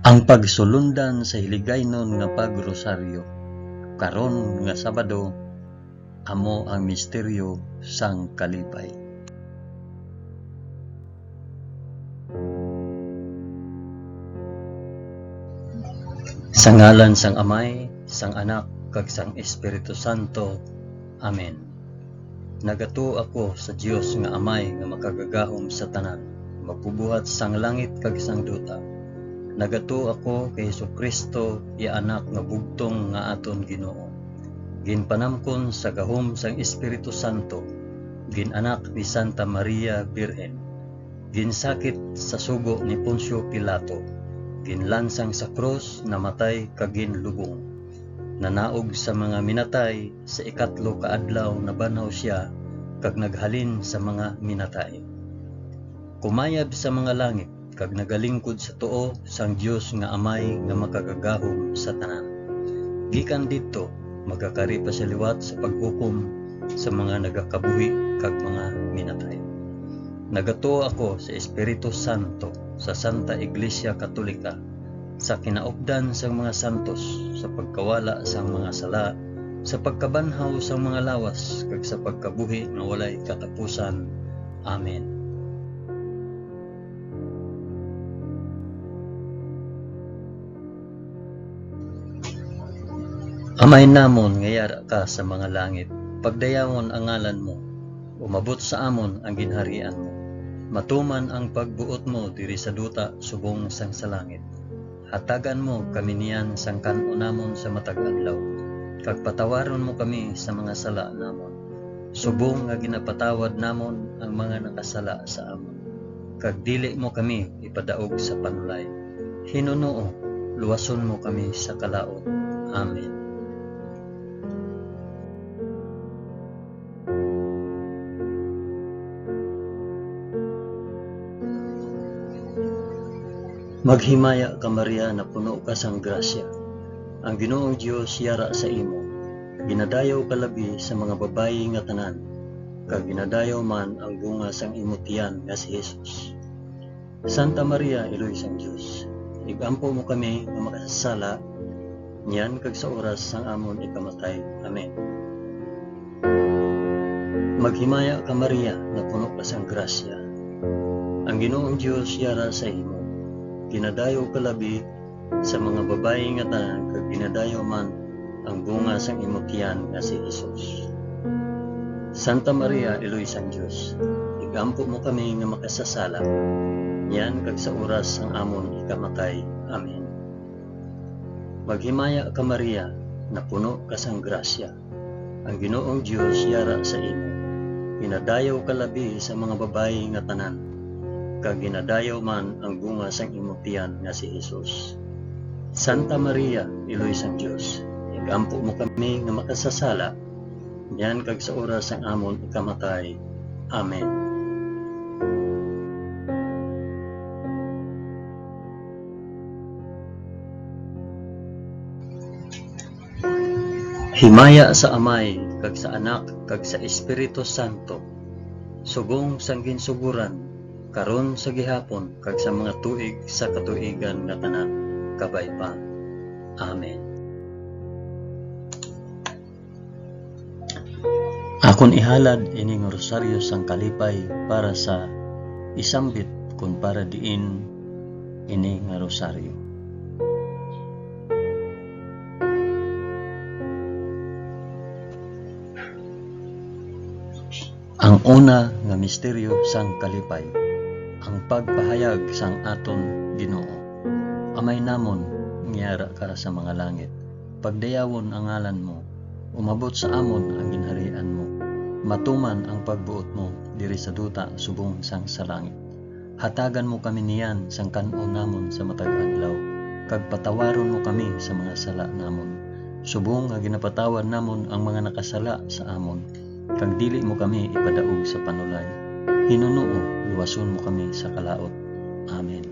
Ang pagsulundan sa hiligaynon nga pagrosaryo karon nga Sabado amo ang misteryo sang kalipay. Sa ngalan sang Amay, sang Anak, kag sang Espiritu Santo. Amen. Nagato ako sa Dios nga Amay nga makagagahom sa tanan, magbubuhat sang langit kag sang duta. Nagato ako kay Jesucristo, Anak nga bugtong nga aton Ginoo. Ginpanamkon sa gahom sang Espiritu Santo, ginanak ni Santa Maria Birhen, ginsakit sa sugo ni Poncio Pilato, ginlansang sa krus, namatay kag ginlubong. Nanaog sa mga minatay, sa ikatlo ka adlaw nabanaw siya kag naghalin sa mga minatay. Kumayab sa mga langit kag nagalingkod sa tuo sang Dios nga Amay nga makagagahom sa tanan. Gikan didto magakari pa sa liwat sa paghukom sa mga nagakabuhi kag mga minatay. Nagato ako sa Espiritu Santo, sa Santa Iglesia Katolika, sa kinaupdan sang mga santos, sa pagkawala sang mga sala, sa pagkabanhaw sang mga lawas kag sa pagkabuhi nga walay katapusan. Amen. Amay namon nga yara ka sa mga langit, pagdayawon ang ngalan mo, umabot sa amon ang ginharian mo. Matuman ang pagbuot mo diri sa duta subong sang sa langit. Hatagan mo kami niyan sang kan-o namon sa matag adlaw, kag patawaron mo kami sa mga sala namon, subong nga ginapatawad namon ang mga nakasala sa amon. Kag dili mo kami ipadaog sa panulay. Hinunoo, luwason mo kami sa kalaot. Amen. Maghimaya ka Maria na puno ka sang grasya. Ang Ginoong Dios yara sa imo. Ginadayaw ka labi sa mga babayi nga tanan, kag ginadayaw man ang bunga sang imo tiyan nga si Jesus. Santa Maria, Iloy sang Dios, igampo mo kami nga makasasala, niyan kag sa oras sang amon ikamatay. Amen. Maghimaya ka Maria na puno ka sang grasya. Ang Ginoong Dios yara sa imo. Ginadayaw ka labi sa mga babayi nga tanan, kag ginadayaw man ang bunga sang imong tiyan nga si Jesus. Santa Maria, Iloy sang Dios, igampo mo kami nga makasasala, yan kag sa oras sang amon ikamatay. Amen. Maghimaya ka Maria na puno ka sang grasya. Ang Ginoong Dios yara sa imo. Ginadayaw ka labi sa mga babayi nga tanan, kag ginadayaw man ang bunga sang imong tiyan nga si Jesus. Santa Maria, Iloy sang Dios, igampo mo kami nga makasasala, yan kag sa oras sang amon ikamatay. Amen. Himaya sa Amay, kag sa Anak, kag sa Espiritu Santo, subong sang ginsuguran, karon sa gihapon kag sa mga tuig sa katuigan nga tanan, kabay pa. Amen. Akon ihalad ining rosaryo sang kalipay para sa isambit kun para diin ini nga rosaryo. Ang una nga misteryo sang kalipay, ang pagpahayag sang aton Ginoo. Amay namon ngiyara ka sa mga langit, pagdayawon ang ngalan mo, umabot sa amon ang ginharian mo. Matuman ang pagbuot mo diri sa duta subong sang sa langit. Hatagan mo kami niyan sang kan-o namon sa matag adlaw, kag patawaron mo kami sa mga sala namon, subong nga ginapatawad namon ang mga nakasala sa amon. Kag dili mo kami ipadaog sa panulay. Hinunoo, luwason mo kami sa kalaot. Amen.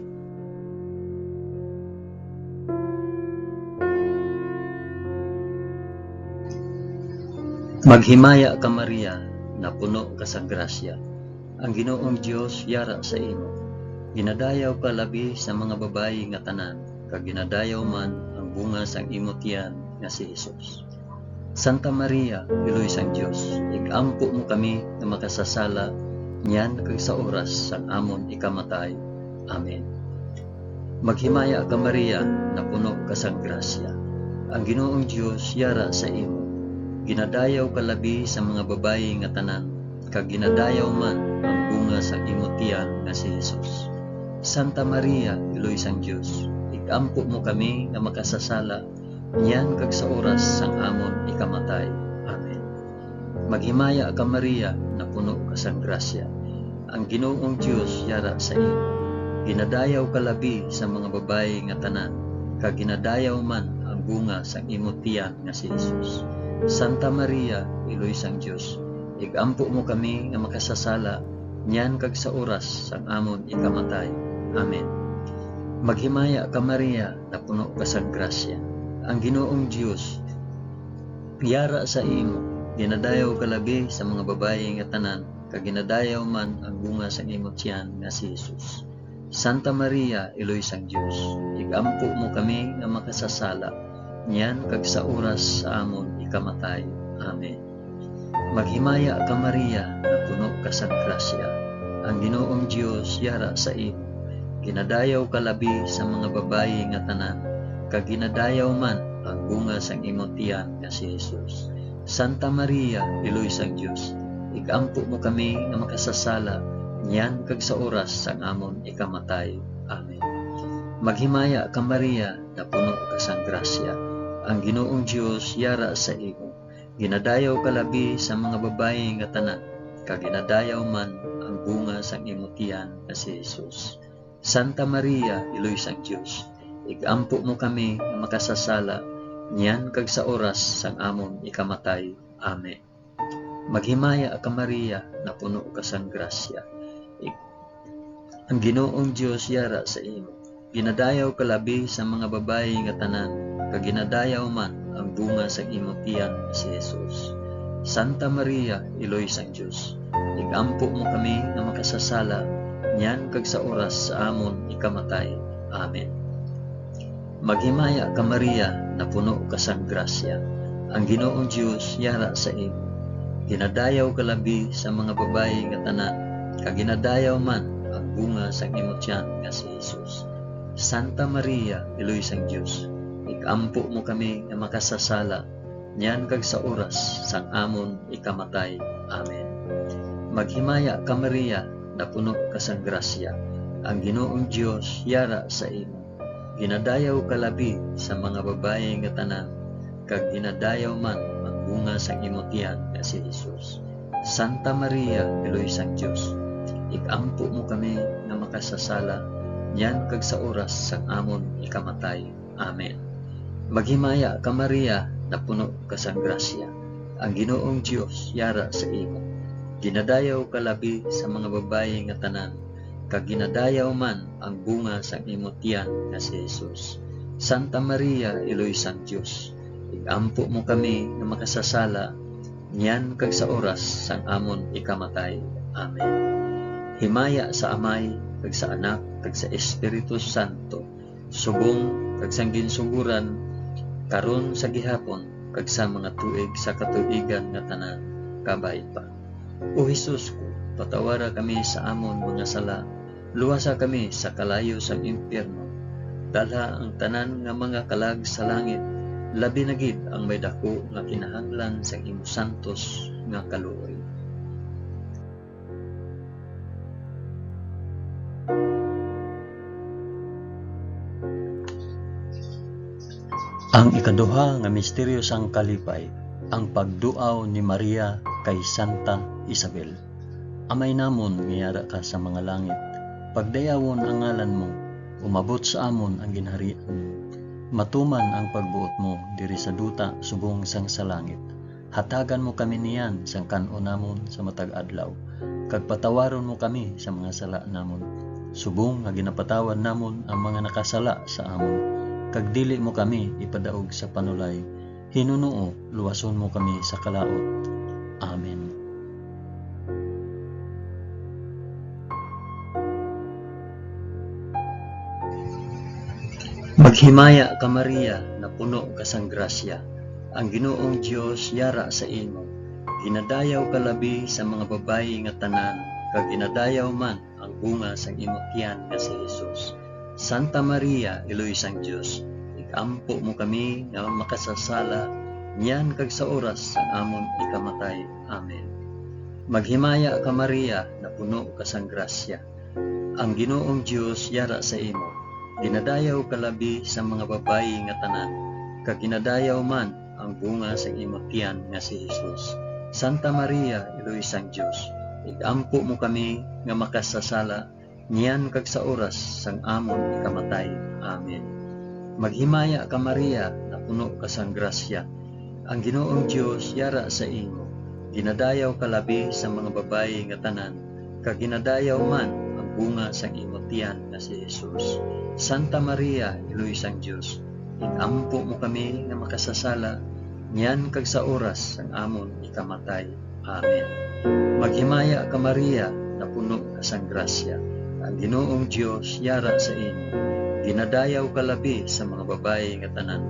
Maghimaya ka Maria na puno ka sa grasya. Ang Ginoong Dios yara sa imo. Ginadayaw ka labi sa mga babayi nga tanan, kag ginadayaw man ang bunga sang imong tiyan nga si Hesus. Santa Maria, Iloy sang Dios, igampo mo kami nga makasasala niyan kag sa oras sang amon ikamatay. Amen. Maghimaya ka Maria, na puno ka sang grasya. Ang Ginoong Dios yara sa imo. Ginadayaw ka labi sa mga babayi nga tanan, kag ginadayaw man ang bunga sa imong tiyan nga si Hesus. Santa Maria, Iloy sang Dios, igampo mo kami nga makasasala niyan kag sa oras sang amon ikamatay. Amen. Maghimaya ka Maria, na puno ka sang grasya. Ang Ginoong Dios yara sa imo. Ginadayaw ka labi sa mga babayi nga tanan, kag ginadayaw man ang bunga sang imong tiyan nga si Hesus. Santa Maria, Iloy sang Dios, igampo mo kami nga makasasala niyan kag sa oras sang amon ikamatay. Amen. Maghimaya ka Maria, na puno ka sang grasya. Ang Ginoong Dios yara sa imo. Ginadayaw ka labi sa mga babayi nga tanan, kag ginadayaw man ang bunga sang imong tiyan nga si Hesus. Santa Maria, Iloy sang Dios, igampo mo kami nga makasasala niyan kag sa oras sa amon ikamatay. Amen. Maghimaya ka Maria, na puno ka sang grasya. Ang Ginoong Dios yara sa imo. Ginadayaw ka labi sa mga babayi nga tanan, kag ginadayaw man ang bunga sang imong tiyan nga si Hesus. Santa Maria, Iloy sang Dios, igampo mo kami nga makasasala niyan kag sa oras sang amon ikamatay. Amen. Maghimaya ka Maria, na puno ka sang grasya. Ang Ginoong Dios yara sa imo. Ginadayaw ka labi sa mga babayi nga tanan, kag ginadayaw man ang bunga sang imong tiyan nga si Hesus. Santa Maria, Iloy sang Dios, igampo mo kami nga makasasala niyan kag sa oras sang amon ikamatay. Amen. Maghimaya ka Maria, na puno ka sang grasya. Ang Ginoong Dios yara sa imo. Ginadayaw ka labi sa mga babayi nga tanan, kag ginadayaw man ang bunga sa imong tiyan si Hesus. Santa Maria, Iloy sang Dios, igampo mo kami nga makasasala niyan kag sa oras sa amon ikamatay. Amen. Maghimaya ka Maria, na puno ka sang grasya. Ang Ginoong Dios yara sa imo. Ginadayaw ka labi sa mga babayi nga tanan, kag ginadayaw man ang bunga sang imong tiyan nga si Hesus. Santa Maria, Iloy sang Dios, igampo mo kami nga makasasala niyan kag sa oras sang amon ikamatay. Amen. Maghimaya ka Maria, na puno ka sang grasya. Ang Ginoong Dios yara sa imo. Ginadayaw ka labi sa mga babayi nga tanan, kag ginadayaw man ang bunga sang imong tiyan nga si Hesus. Santa Maria, Iloy sang Dios, igampo mo kami nga makasasala niyan kag sa oras sang amon ikamatay. Amen. Maghimaya ka Maria, na puno ka sang grasya. Ang Ginoong Dios yara sa imo. Ginadayaw ka labi sa mga babayi nga tanan, kag ginadayaw man ang bunga sang imong tiyan nga si Hesus. Santa Maria, Iloy sang Dios, igampo mo kami nga makasasala niyan kag sa oras sang amon ikamatay. Amen. Himaya sa Amay, kag sa Anak, kag sa Espiritu Santo, subong kag sang ginsuguran, karon sa gihapon, kag sa mga tuig sa katuigan nga tanan, kabay pa. O Hesus ko, patawara kami sa amon mga sala, luwasa kami sa kalayo sang impyerno, dalha ang tanan nga mga kalag sa langit, labi na gid ang may dako nga kinahanglan sa imong santos nga kaluoy. Ang ikaduha nga misteryo sang kalipay, ang pagduaw ni Maria kay Santa Isabel. Amay namon ngiyara ka sa mga langit, pagdayawon ang ngalan mo, umabot sa amon ang ginharian. Matuman ang pagbuot mo diri sa duta subong sang sa langit. Hatagan mo kami niyan sang kan-o namon sa matag adlaw, kag patawaron mo kami sa mga sala namon, subong nga ginapatawan namon ang mga nakasala sa amon. Kag dili mo kami ipadaog sa panulay, hinunuo luwason mo kami sa kalaot. Amen. Maghimaya ka Maria, na puno ka sang grasya. Ang Ginoong Dios yara sa imo. Ginadayaw ka labi sa mga babayi nga tanan, kag ginadayaw man ang bunga sang imong tiyan nga si Jesus. Santa Maria, Iloy sang Dios, ikampo mo kami nga makasasala, niyan kag sa oras sang amon ikamatay. Amen. Maghimaya ka Maria, na puno ka sang grasya. Ang Ginoong Dios yara sa imo. Ginadayaw ka labi sa mga babayi nga tanan, kag ginadayaw man ang bunga sa imong tiyan nga si Jesus. Santa Maria, Iloy sang Dios, igampo mo kami nga makasasala, niyan kag sa oras sang amon ikamatay. Amen. Maghimaya ka Maria, na puno ka sang grasya. Ang Ginoong Dios yara sa imo. Ginadayaw ka labi sa mga babayi nga tanan, kag ginadayaw man ang bunga sang imong tiyan nga si Jesus. Santa Maria, Iloy sang Dios, igampo mo kami nga makasasala, niyan kag sa oras sang amon ikamatay. Amen. Maghimaya ka Maria, na puno ka sang grasya. Ang Ginoong Dios yara sa imo. Ginadayaw ka labi sa mga babayi nga tanan,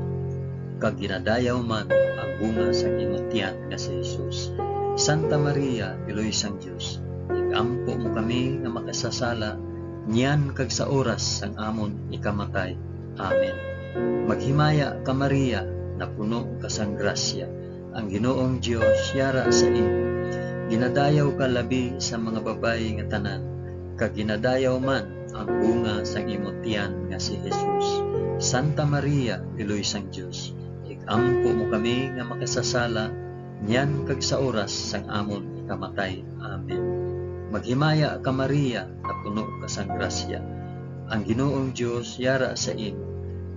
kag ginadayaw man ang bunga sang imong tiyan nga si Jesus. Santa Maria, Iloy sang Dios, igampo mo kami nga makasasala, niyan kag sa oras sang amon ikamatay. Amen. Maghimaya ka Maria, na puno ka sang grasya. Ang Ginoong Dios yara sa imo. Ginadayaw ka labi sa mga babayi nga tanan, kag ginadayaw man ang bunga sang imong tiyan nga si Jesus. Santa Maria, Iloy sang Dios, igampo mo kami nga makasasala, niyan kag sa oras sang amon ikamatay. Amen. Maghimaya ka Maria, na puno ka sang grasya. Ang Ginoong Dios yara sa imo.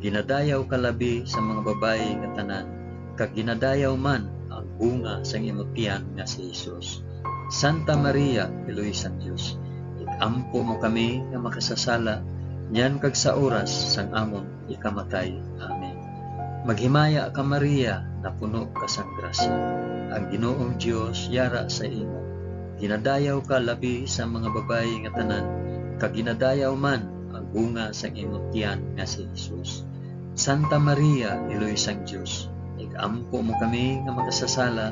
Ginadayaw ka labi sa mga babayi nga tanan, kag ginadayaw man ang bunga sang imong tiyan nga si Jesus. Santa Maria, Iloy sang Dios, igampo mo kami nga makasasala, niyan kag sa oras sang amon ikamatay. Amen. Maghimaya ka Maria, na puno ka sang grasya. Ang Ginoong Dios yara sa imo. Ginadayaw ka labi sa mga babayi nga tanan, kag ginadayaw man ang bunga sang imong tiyan nga si Jesus. Santa Maria, Iloy sang Dios, igampo mo kami nga makasasala,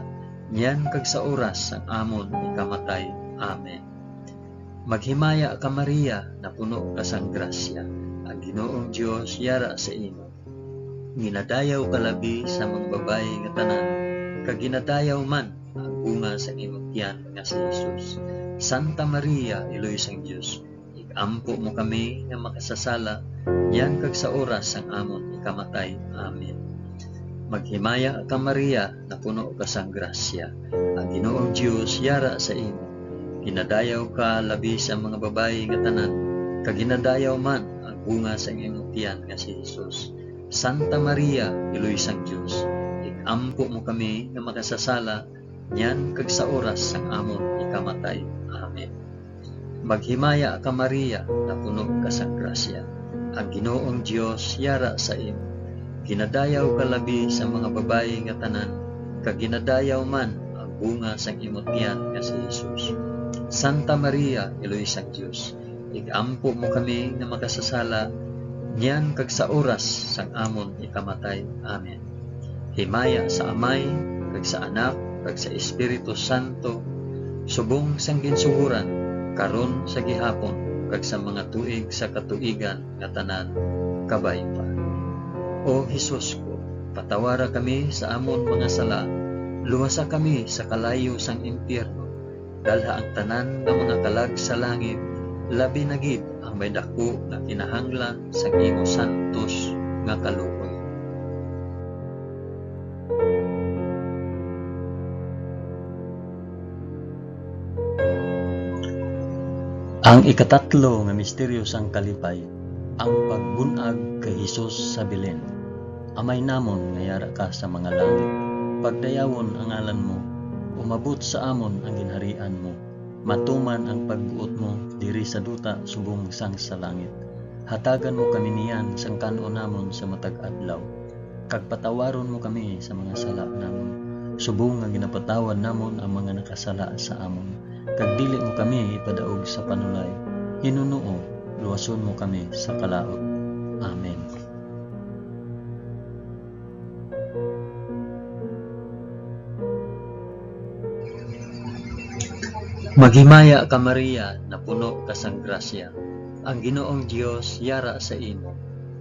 niyan kag sa oras sang amon ikamatay. Amen. Maghimaya ka Maria, na puno ka sang grasya. Ang Ginoong Dios yara sa imo. Ginadayaw ka labi sa mga babayi nga tanan, kag ginadayaw man ang bunga sa imong tiyan nga si Jesus. Santa Maria, Iloy sang Dios, igampo mo kami nga makasasala, niyan kag sa oras sang amon ikamatay. Amen. Maghimaya ka Maria, na puno ka sang grasya. Ang Ginoong Dios yara sa imo. Ginadayaw ka labi sa mga babayi nga tanan, kag ginadayaw man ang bunga sa imong tiyan nga si Jesus. Santa Maria, Iloy sang Dios, igampo mo kami nga makasasala, niyan kag sa oras sang amon ikamatay. Amen. Maghimaya ka Maria, na puno ka sang grasya. Ang Ginoong Dios yara sa imo. Ginadayaw ka labi sa mga babayi nga tanan, kag ginadayaw man ang bunga sang imong tiyan nga si Jesus. Santa Maria, Iloy sang Dios, igampo mo kami nga makasasala, niyan kag sa oras sang amon ikamatay. Amen. Himaya sa Amay, kag sa Anak, kag sa Espiritu Santo, subong sang ginsuguran, karon sa gihapon, kag sa mga tuig sa katuigan nga tanan, kabay pa. O Hesus ko, patawara kami sa amon mga sala, luwasa kami sa kalayo sang impyerno, dalha ang tanan nga mga kalag sa langit, labi na gid ang may dako nga kinahanglan sa imo santos nga kaluoy. Ang ikatatlo nga misteryo sang kalipay, ang pagbunag kay Hesus sa Belen. Amay namon nga yara ka sa mga langit, pagdayawon ang ngalan mo, umabot sa amon ang ginharian mo, matuman ang pagbuot mo diri sa duta subong sang sa langit. Hatagan mo kami niyan sang kanon namon sa matag adlaw, kag patawaron mo kami sa mga sala namon, subong nga ginapatawad namon ang mga nakasala sa amon, kag dili mo kami ipadaog sa panulay. Hinunoo, luwason mo kami sa kalaot. Amen. Maghimaya ka Maria, na puno ka sang grasya. Ang Ginoong Dios yara sa imo.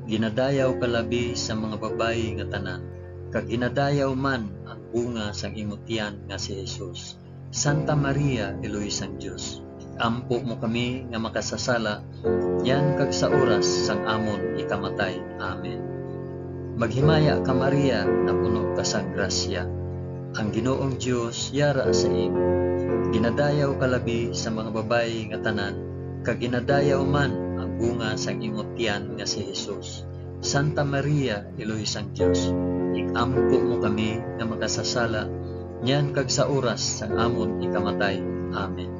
Ginadayaw ka labi sa mga babayi nga tanan, kag ginadayaw man ang bunga sang imong tiyan nga si Jesus. Santa Maria, Eloisang Dios, ampo mo kami nga makasasala, yan kag sa oras sang amon ikamatay. Amen. Maghimaya ka Maria, na puno ka sang grasya. Ang Ginoong Dios yara sa imo. Ginadayaw ka labi sa mga babayi nga tanan, kag ginadayaw man ang bunga sang imong tiyan nga si Jesus. Santa Maria, Eloisang Dios, ikampo mo kami nga makasasala, yan kag sa oras sang amon ikamatay. Amen.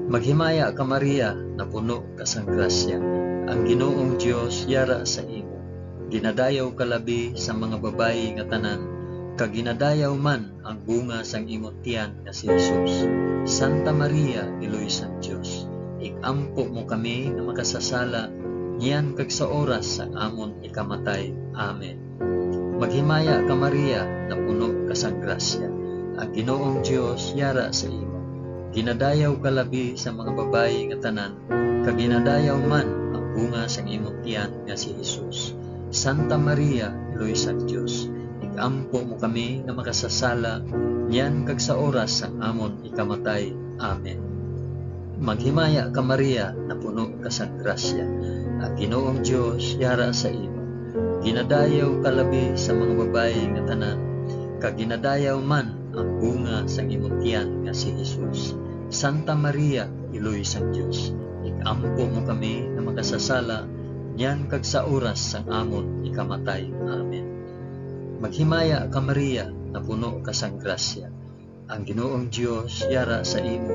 Maghimaya ka Maria, na puno ka sang grasya. Ang Ginoong Dios yara sa imo. Ginadayaw ka labi sa mga babayi nga tanan, kag ginadayaw man ang bunga sang imong tiyan nga si Jesus. Santa Maria, Eloisang Dios, ikampo mo kami nga makasasala, niyan kag sa oras sang amon ikamatay. Amen. Maghimaya ka Maria, na puno ka sang grasya. Ang Ginoong Dios yara sa imo. Ginadayaw ka labi sa mga babayi nga tanan, kag ginadayaw man ang bunga sang imong tiyan nga si Jesus. Santa Maria, Eloisang Dios, ikampo mo kami nga makasasala, niyan kag sa oras sang amon ikamatay. Amen. Maghimaya ka Maria, na puno ka sang grasya. Ang Ginoong Dios yara sa imo. Ginadayaw ka labi sa mga babayi nga tanan, kag ginadayaw man ang bunga sang imong tiyan nga si Jesus. Santa Maria, Eloisang Dios, ikampo mo kami nga makasasala, niyan kag sa oras sang amon ikamatay. Amen. Maghimaya ka Maria, na puno ka sang grasya. Ang Ginoong Dios yara sa imo.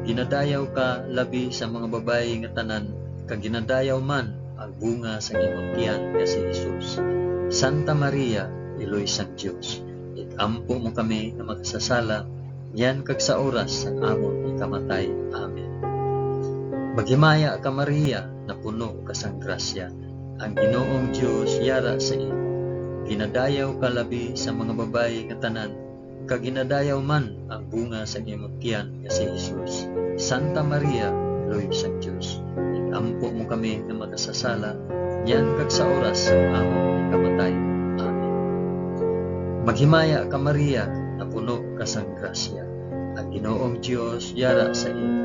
Ginadayaw ka labi sa mga babayi nga tanan, kag ginadayaw man ang bunga sa imong tiyan nga si Jesus. Santa Maria, Eloisang Dios, ikampo mo kami nga makasasala, yan kag sa oras sang amon ikamatay. Amen. Maghimaya ka Maria, na puno ka sang grasya. Ang Ginoong Dios yara sa imo. Ginadayaw ka labi sa mga babayi nga tanan, kag ginadayaw man ang bunga sa imong tiyan nga si Jesus. Santa Maria, Eloisang Dios, ikampo mo kami nga makasasala, yan kag sa oras sang amon ikamatay. Amen. Maghimaya ka Maria, na puno ka sang grasya. Ang Ginoong Dios yara sa imo.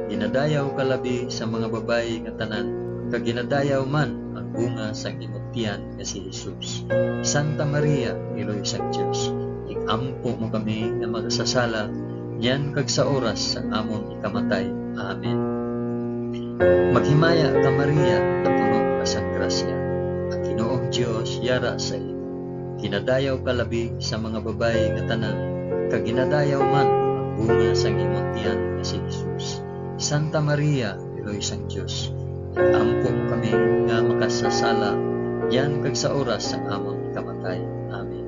Ginadayaw ka labi sa mga babayi nga tanan, kag ginadayaw man ang bunga sang imong tiyan nga si Jesus. Santa Maria, Eloisang Dios, ikampo mo kami nga makasasala, yan kag sa oras sang amon ikamatay. Amen. Maghimaya ka Maria, na puno ka sang grasya. Ang Ginoong Dios yara sa imo. Ginadayaw ka labi sa mga babayi nga tanan, kag ginadayaw man ang bunga sang imong tiyan nga si Jesus. Santa Maria, Eloisang Dios, ikampo mo kami nga makasasala, yan kag sa oras sang amon ikamatay. Amen.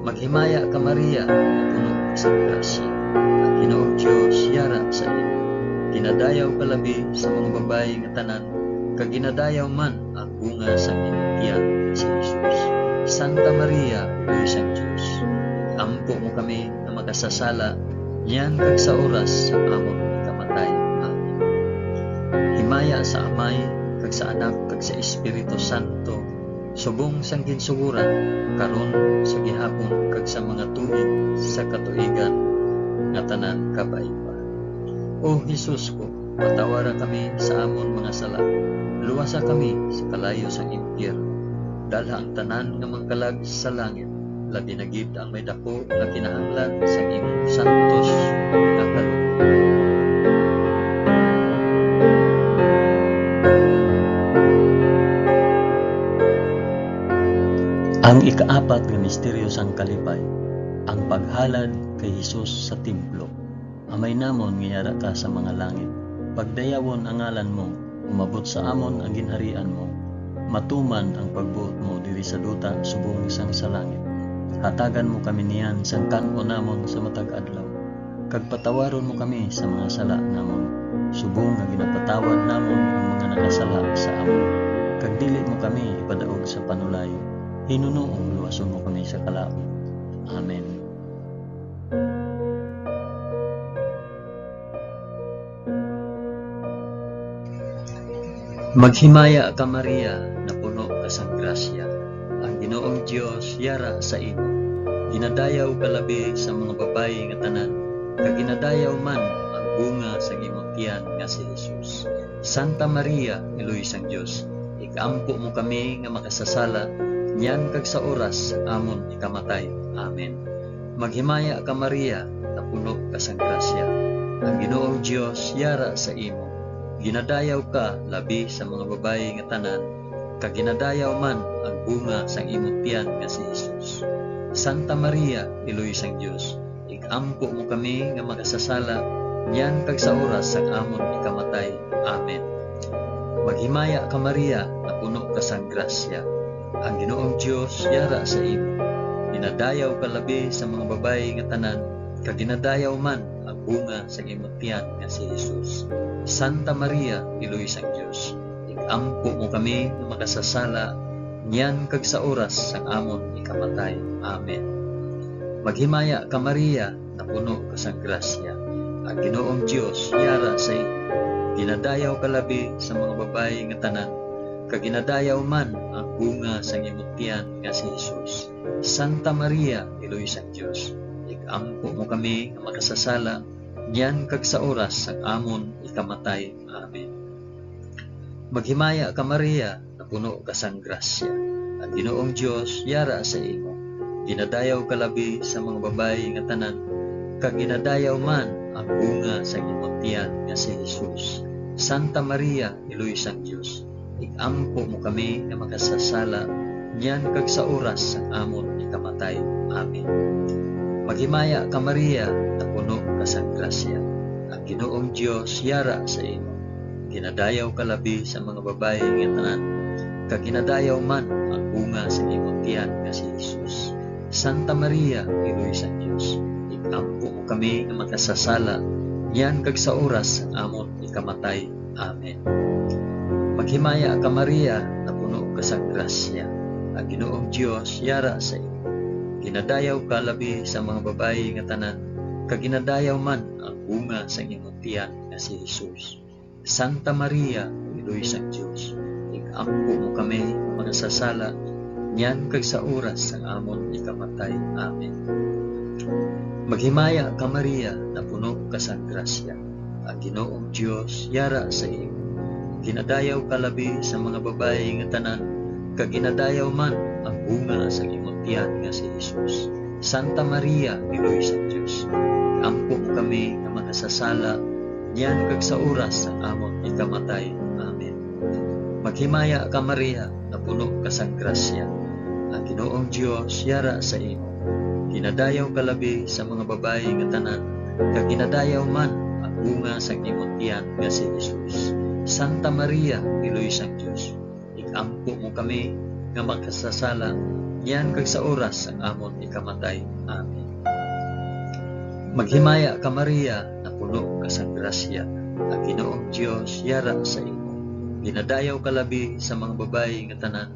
Maghimaya ka Maria, na puno ka sang grasya. Ang Ginoong Dios yara sa imo. Ginadayaw ka labi sa mga babayi nga tanan, kag ginadayaw man ang bunga sang imong tiyan nga si Jesus. Santa Maria, Eloisang Dios, ikampo mo kami nga makasasala, yan kag sa oras sang amon ikamatay. Amen. Himaya sa Amay, kag sa Anak, kag sa Espiritu Santo, subong sang ginsuguran, karon sa gihapon, kag sa mga tuig sa katuigan nga tanan kabaiba. O Jesus ko, patawara kami sa amon mga sala, luwasa kami sa kalayo sang impyerno, dalha ang tanan nga mangkalag sa langit, labi na gid ang may dako nga kinahanglan sa imong santos nga kaloob. Ang ikaapat nga misteryo sang kalipay, ang paghalad kay Jesus sa templo. Amay namon nga yara ka sa mga langit. Pagdayawon ang ngalan mo, umabot sa amon ang ginharian mo. Matuman ang pagbuot mo diri sa duta subong sang sa langit. Hatagan mo kami niyan sang kan-o namon sa matag adlaw. Kag patawaron mo kami sa mga sala namon, subong nga ginapatawad namon ang mga nakasala sa amon. Kag dili mo kami ipadaog sa panulayo. Hinunoong luwason mo kami sa kalaot. Amen. Maghimaya ka Maria, na puno ka sang grasya. Ang Ginoong Dios yara sa imo. Ginadayaw ka labi sa mga babayi nga tanan, kag ginadayaw man ang bunga sa imong tiyan nga si Jesus. Santa Maria, Iloy sang Dios, ikampo mo kami nga makasasala, niyan kag sa oras amon ikamatay. Amen. Maghimaya ka Maria, na puno ka sang grasya. Ang Ginoong Dios yara sa imo. Ginadayaw ka labi sa mga babayi nga tanan, kag ginadayaw man ang bunga sang imong tiyan nga si Jesus. Santa Maria, Iloy sang Dios, ikampo mo kami nga makasasala, niyan kag sa oras sang amon ikamatay. Amen. Maghimaya ka Maria, na puno ka sang grasya. Ang Ginoong Dios yara sa imo. Ginadayaw ka labi sa mga babayi nga tanan, kag ginadayaw man ang bunga sa imong tiyan nga si Jesus. Santa Maria, Iloy sang Dios, ikampo mo kami nga makasasala, niyan kag sa oras sang amon ikamatay. Amen. Maghimaya ka Maria, na puno ka sang grasya. Ang Ginoong Dios yara sa imo. Ginadayaw ka labi sa mga babayi nga tanan, kag ginadayaw man ang bunga sang imong tiyan nga si Jesus. Santa Maria, Iloy sang Dios, ikampo mo kami nga makasasala, niyan kag sa oras sang amon ikamatay. Amen. Maghimaya ka Maria, na puno ka sang grasya. Ang Ginoong Dios yara sa imo. Ginadayaw ka labi sa mga babayi nga tanan, kag ginadayaw man ang bunga sa imong tiyan nga si Jesus. Santa Maria, Iloy sang Dios, ikampo mo kami nga makasasala, niyan kag sa oras sang amon ikamatay. Amen. Maghimaya ka Maria, na puno ka sang grasya. Ang Ginoong Dios yara sa imo. Ginadayaw ka labi sa mga babayi nga tanan, kag ginadayaw man ang bunga sa imong tiyan nga si Jesus. Santa Maria, Iloy sang Dios, ikampo mo kami nga makasasala, niyan kag sa oras sang amon ikamatay. Amen. Maghimaya ka Maria, na puno ka sang grasya. Ang Ginoong Dios yara sa imo. Ginadayaw ka labi sa mga babayi nga tanan, kag ginadayaw man ang bunga sa imong tiyan nga si Jesus. Santa Maria, Iloy sang Dios, ikampo mo kami nga makasasala, niyan kag sa oras sang amon ikamatay. Amen. Maghimaya ka Maria, na puno ka sang grasya. Ang Ginoong Dios yara sa imo. Ginadayaw ka labi sa mga babayi nga tanan, kag ginadayaw man ang bunga sa imong tiyan nga si Jesus. Santa Maria, Iloy sang Dios, ikampo mo kami nga makasasala, niyan kag sa oras sang amon ikamatay. Amen. Maghimaya ka Maria, na puno ka sang grasya. Ang Ginoong Dios yara sa imo. Ginadayaw ka labi sa mga babayi nga tanan, kag ginadayaw man ang bunga sang imong tiyan nga si Jesus. Santa Maria, Iloy sang Dios, ikampo mo kami nga makasasala, niyan kag sa oras sang amon ikamatay. Amen. Maghimaya ka Maria, na puno ka sang grasya. Ang Ginoong Dios yara sa imo. Ginadayaw ka labi sa mga babayi nga tanan,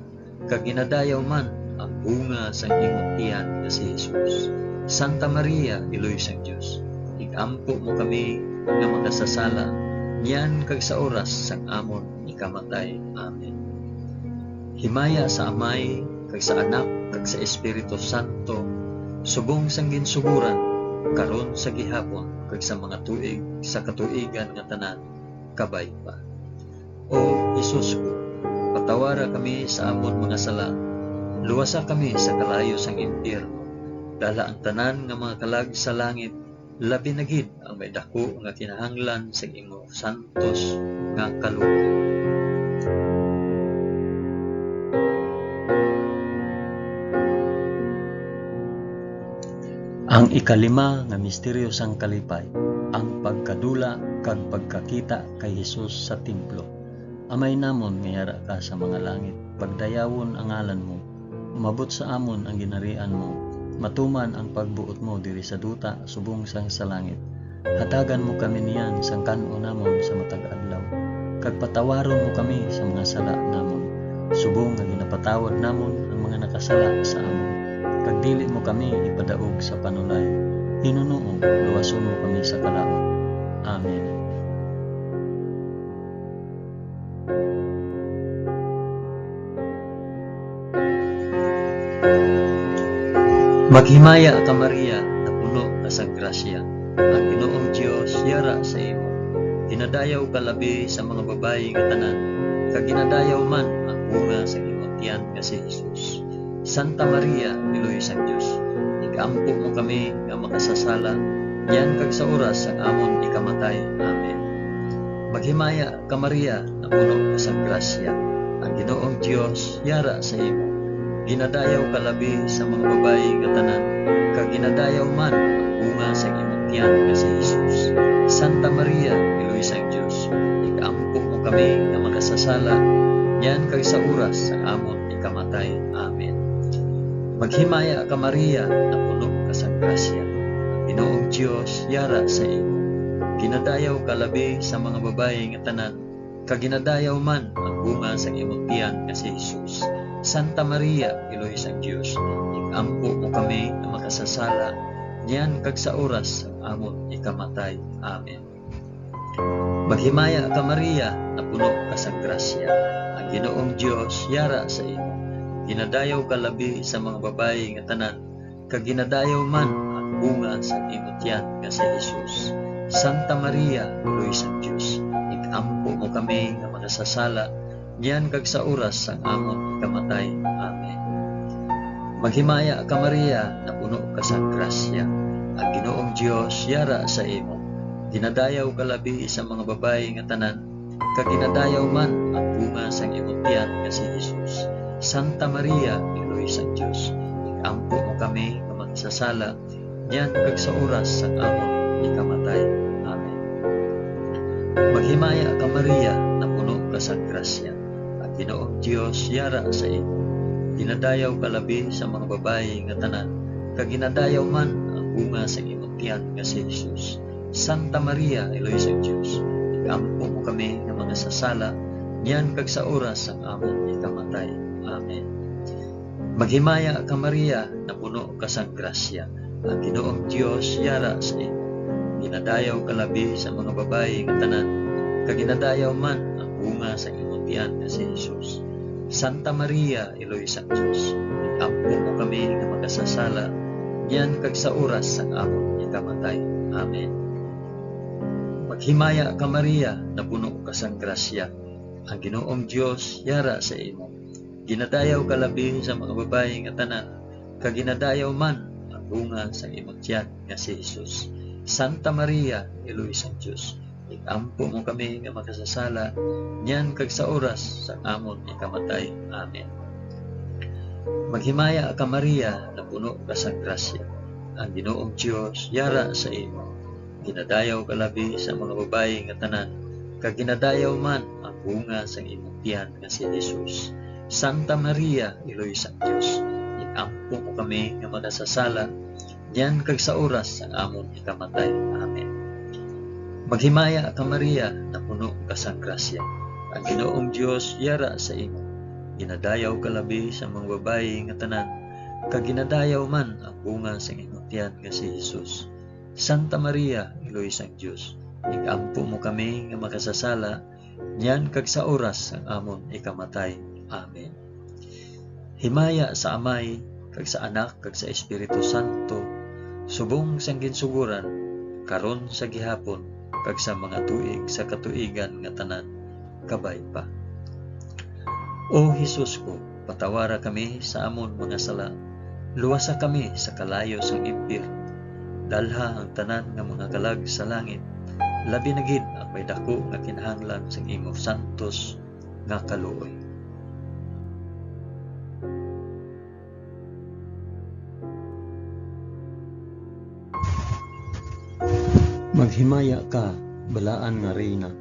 kag ginadayaw man ang bunga sang imong tiyan nga si Jesus. Santa Maria, Iloy sang Dios, ikampo mo kami nga makasasala, niyan kag sa oras sang amon ikamatay. Amen. Himaya sa Amay, kag sa Anak, kag sa Espiritu Santo, subong sang ginsuguran, karon sa gihapon, kag sa mga tuig sa katuigan nga tanan, kabay pa. O Hesus ko, patawara kami sa amon mga sala, luwasa kami sa kalayo sang impyerno, dala ang tanan nga mga kalag sa langit, labi na gid ang may dako nga kinahanglan sa imo santos nga kaluga. Ang ikalima nga misteryo sang kalipay, ang pagkadula kag pagkakita kay Hesus sa templo. Amay namon nga yara ka sa mga langit, pagdayawon ang ngalan mo, umabot sa amon ang ginarian mo, matuman ang pagbuot mo diri sa duta subong sang sa langit. Hatagan mo kami niyan sang kan-o namon sa matag adlaw, kag patawaron mo kami sa mga sala namon, subong nga ginapatawad namon ang mga nakasala sa amon. Kag dili mo kami ipadaog sa panulay, hinunoong luwason mo kami sa kalaot. Amen. Maghimaya ka Maria, na puno ka sa grasya. Ang Ginoong Dios yara sa imo. Ginadayaw ka labi sa mga babayi nga tanan, kag ginadayaw man ang bunga sa imong tiyan nga si Jesus. Santa Maria, Iloy sang Dios, igampo mo kami nga makasasala, yan kag sa oras ang amon ikamatay. Amen. Maghimaya ka Maria, na puno ka sa grasya. Ang Ginoong Dios yara sa imo. Ginadayaw ka labi sa mga babayi nga tanan, kag ginadayaw man ang bunga sa imong tiyan nga si Jesus. Santa Maria, Iloy sang Dios, igampo mo kami nga makasasala, yan kag sa oras ang amon ikamatay. Amen. Maghimaya ka Maria, na puno ka sa grasya. Ang Ginoong Dios yara sa imo. Ginadayaw ka labi sa mga babayi nga tanan, kag ginadayaw man ang bunga sa imong tiyan nga si Jesus. Santa Maria, Iloy sang Dios, igampo mo kami nga makasasala, yan kag sa oras ang amon ikamatay. Amen. Maghimaya ka Maria, na puno ka sa grasya. Ang Ginoong Dios yara sa imo. Ginadayaw ka labi sa mga babayi nga tanan, kag ginadayaw man ang bunga sa imong tiyan nga si Jesus. Santa Maria, Iloy sang Dios, igampo mo kami nga makasasala, yan kag sa oras ang amon ikamatay. Amen. Maghimaya ka Maria, na puno ka sa grasya. Ang Ginoong Dios yara sa imo. Ginadayaw ka labi sa mga babayi nga tanan, kag ginadayaw man ang bunga sa imong tiyan nga si Jesus. Santa Maria, Iloy sang Dios, igampo mo kami nga makasasala, yan kag sa oras ang amon ikamatay. Amen. Maghimaya ka Maria, na puno ka sa grasya. Ang Ginoong Dios yara sa imo. Ginadayaw ka labi sa mga babayi nga tanan, kag ginadayaw man ang bunga sa imong tiyan nga si Jesus. Santa Maria, Iloy sang Dios, igampo mo kami nga makasasala, yan kag sa oras ang amon ikamatay. Amen. Maghimaya ka Maria, na puno ka sa grasya. Ang Ginoong Dios yara sa imo. Ginadayaw ka labi sa mga babayi nga tanan, kag ginadayaw man ang bunga sa imong tiyan nga si Jesus. Santa Maria, Iloy sang Dios, igampo mo kami nga makasasala, yan kag sa oras ang amon ikamatay. Amen. Maghimaya ka Maria, na puno ka sa grasya. Ang Ginoong Dios yara sa imo. Ginadayaw ka labi sa mga babayi nga tanan, kag ginadayaw man ang bunga sa imong tiyan nga si Jesus. Santa Maria, Iloy sang Dios, igampo mo kami nga makasasala, yan kag sa oras sa amon ikamatay. Amen. Maghimaya ka Maria, na puno ka sa grasya. Ang Ginoong Dios yara sa imo. Ginadayaw ka labi sa mga babayi nga tanan, kag ginadayaw man ang bunga sa imong tiyan nga si Jesus. Santa Maria, Iloy sang Dios, igampo mo kami nga makasasala, yan kag sa oras ang amon ikamatay. Amen. Maghimaya ka Maria, na puno ka sa grasya. Ang Ginoong Dios yara sa imo. Ginadayaw ka labi sa mga babayi nga tanan, kag ginadayaw man ang bunga sa imong tiyan nga si Jesus. Santa Maria, Iloy sang Dios, igampo mo kami nga makasasala, yan kag sa oras ang amon ikamatay. Amen. Himaya sa Amay, kag sa Anak, kag sa Espiritu Santo, subong sang ginsuguran, karon sa gihapon, kag sa mga tuig sa katuigan nga tanan, kabay pa. O Hesus ko, patawara kami sa amon mga sala, luwasa kami sa kalayo sang impyerno, dalha ang tanan nga mga kalag sa langit, labi na gid ang may dako nga kinahanglan sang imo santos nga kaluoy. Maghimaya ka, balaan nga reyna,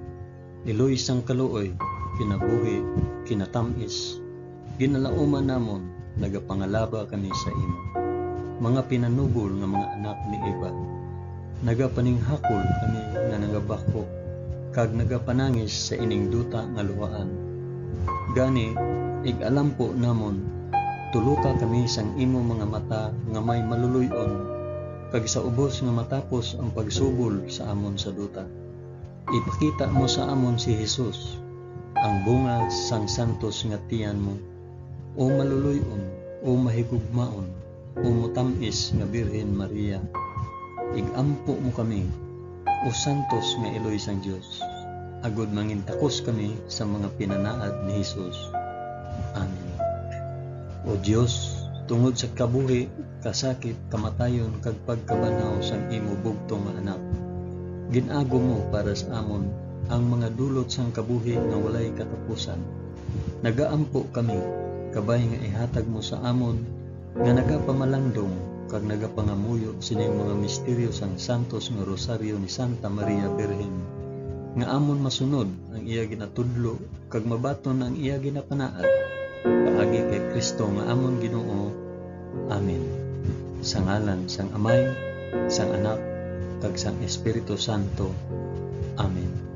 iloy sang kaluoy, kinabuhi, kinatamis, ginalauman namon, nagapangalaba kami sa imo. Mga pinanubol nga mga anak ni Eva, nagapaninghakol kami nga nagabako, kag nagapanangis sa ining duta nga luwaan. Gani, ig-alampo namon, tuluka kami sang imo mga mata nga may maluluyon, kag sa ubos nga matapos ang pagsubol sa amon sa duta. Ipakita mo sa amon si Jesus, ang bunga sang santos nga tiyan mo, o maluluyon, o mahigugmaon, o mutamis nga Birhen Maria, igampo mo kami, o santos nga Eloy sang Dios, agod mangintakos kami sa mga pinanaad ni Hesus. Amen. O Dios, tungod sa kabuhi, kasakit, kamatayon, kag pagkabanaw sang imo bugtong nga anak, ginago mo para sa amon ang mga dulot sang kabuhi nga walay katapusan. Nagaampo kami, kabay nga ihatag mo sa amon, nga nagapamalandong, kag nagapangamuyo sining mga misteryo sang santos nga rosaryo ni Santa Maria Birhen, nga amon masunod ang iya ginatudlo, kag mabaton ang iya ginapanaad, paagi kay Kristo nga amon Ginoo. Amen. Sa ngalan sang Amay, sang Anak, kag sang Espiritu Santo. Amen.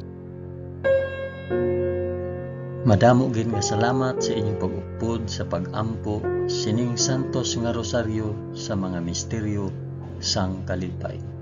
Madamo gid nga salamat sa inyong pag-upod sa pag-ampo sining santos nga rosaryo sa mga misteryo sang kalipay.